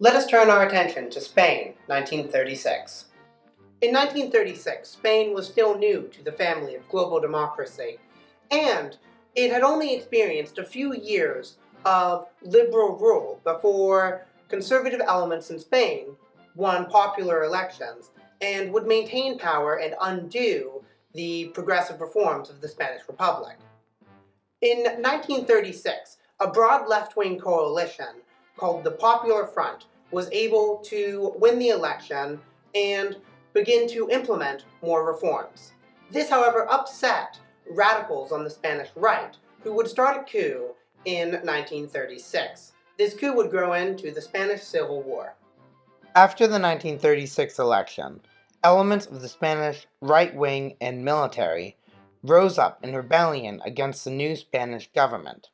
Let us turn our attention to Spain, 1936. In 1936, Spain was still new to the family of global democracy, and it had only experienced a few years of liberal rule before conservative elements in Spain won popular elections and would maintain power and undo the progressive reforms of the Spanish Republic. In 1936, a broad left-wing coalition called the Popular Front was able to win the election and begin to implement more reforms. This, however, upset radicals on the Spanish right, who would start a coup in 1936. This coup would grow into the Spanish Civil War. After the 1936 election, elements of the Spanish right wing and military rose up in rebellion against the new Spanish government.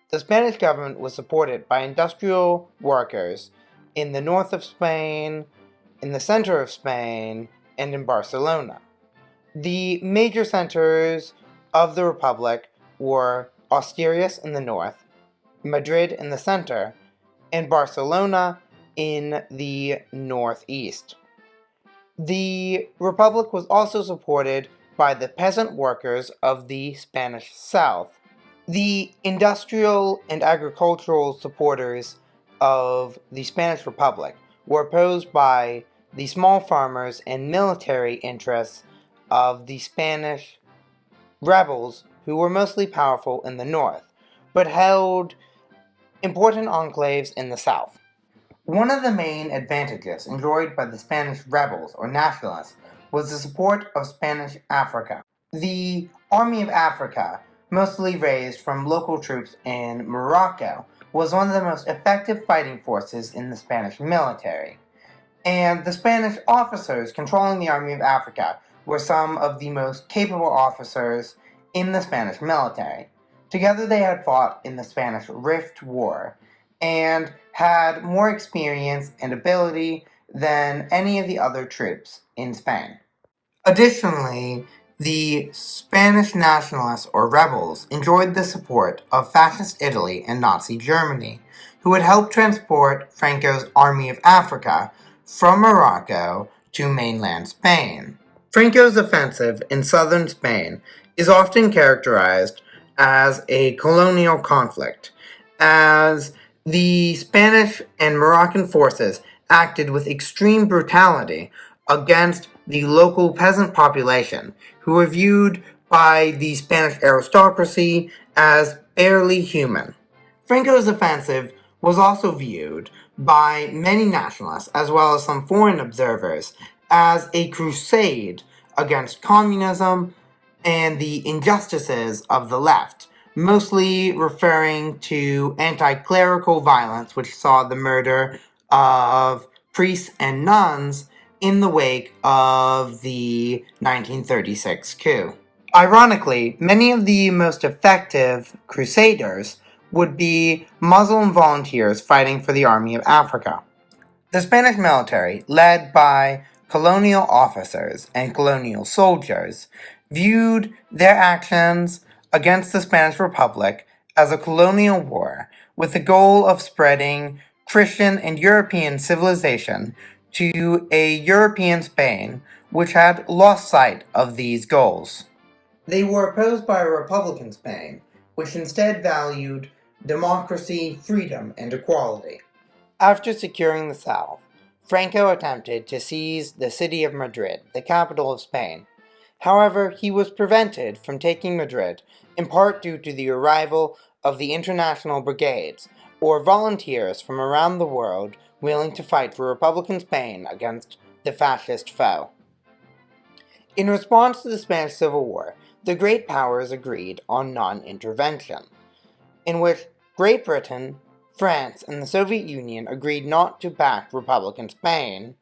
The Spanish government was supported by industrial workers in the north of Spain, in the center of Spain, and in Barcelona. The major centers of the Republic were Asturias in the north, Madrid in the center, and Barcelona in the northeast. The Republic was also supported by the peasant workers of the Spanish South. The industrial and agricultural supporters of the Spanish Republic were opposed by the small farmers and military interests of the Spanish rebels, who were mostly powerful in the north, but held important enclaves in the south. One of the main advantages enjoyed by the Spanish rebels or nationalists was the support of Spanish Africa. The Army of Africa, mostly raised from local troops in Morocco, was one of the most effective fighting forces in the Spanish military. And the Spanish officers controlling the Army of Africa were some of the most capable officers in the Spanish military. Together they had fought in the Spanish Rift War, and had more experience and ability than any of the other troops in Spain. Additionally, the Spanish nationalists or rebels enjoyed the support of fascist Italy and Nazi Germany, who had helped transport Franco's Army of Africa from Morocco to mainland Spain. Franco's offensive in southern Spain is often characterized as a colonial conflict, as the Spanish and Moroccan forces acted with extreme brutality against the local peasant population, who were viewed by the Spanish aristocracy as barely human. Franco's offensive was also viewed by many nationalists, as well as some foreign observers, as a crusade against communism and the injustices of the left, mostly referring to anti-clerical violence, which saw the murder of priests and nuns in the wake of the 1936 coup. Ironically, many of the most effective crusaders would be Muslim volunteers fighting for the Army of Africa. The Spanish military, led by colonial officers and colonial soldiers, viewed their actions against the Spanish Republic as a colonial war with the goal of spreading Christian and European civilization to a European Spain which had lost sight of these goals. They were opposed by a Republican Spain, which instead valued democracy, freedom, and equality. After securing the South, Franco attempted to seize the city of Madrid, the capital of Spain. However, he was prevented from taking Madrid, in part due to the arrival of the international brigades, or volunteers from around the world willing to fight for Republican Spain against the fascist foe. In response to the Spanish Civil War, the great powers agreed on non-intervention, in which Great Britain, France, and the Soviet Union agreed not to back Republican Spain,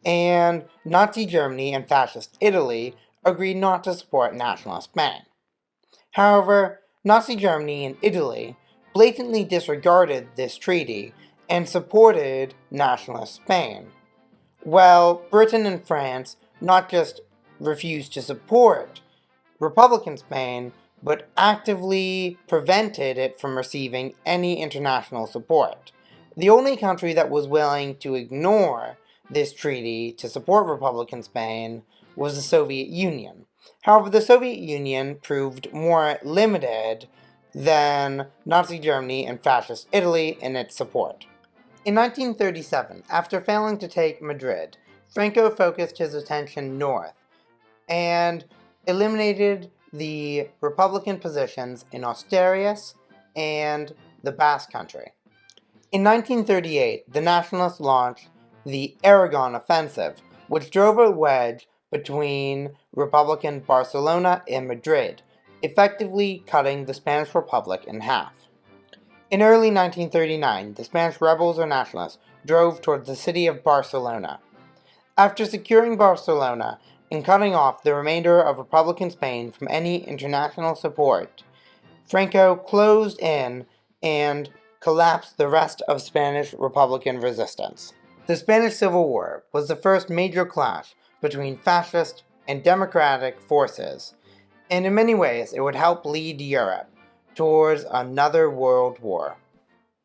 and Nazi Germany and Fascist Italy agreed not to support nationalist Spain. However, Nazi Germany and Italy blatantly disregarded this treaty and supported nationalist Spain, while Britain and France not just refused to support Republican Spain, but actively prevented it from receiving any international support. The only country that was willing to ignore this treaty to support Republican Spain was the Soviet Union. However, the Soviet Union proved more limited than Nazi Germany and Fascist Italy in its support. In 1937, after failing to take Madrid, Franco focused his attention north and eliminated the Republican positions in Asturias and the Basque Country. In 1938, the Nationalists launched the Aragon Offensive, which drove a wedge between Republican Barcelona and Madrid, effectively cutting the Spanish Republic in half. In early 1939, the Spanish rebels or nationalists drove towards the city of Barcelona. After securing Barcelona and cutting off the remainder of Republican Spain from any international support, Franco closed in and collapsed the rest of Spanish Republican resistance. The Spanish Civil War was the first major clash between fascist and democratic forces, and in many ways it would help lead Europe towards another world war.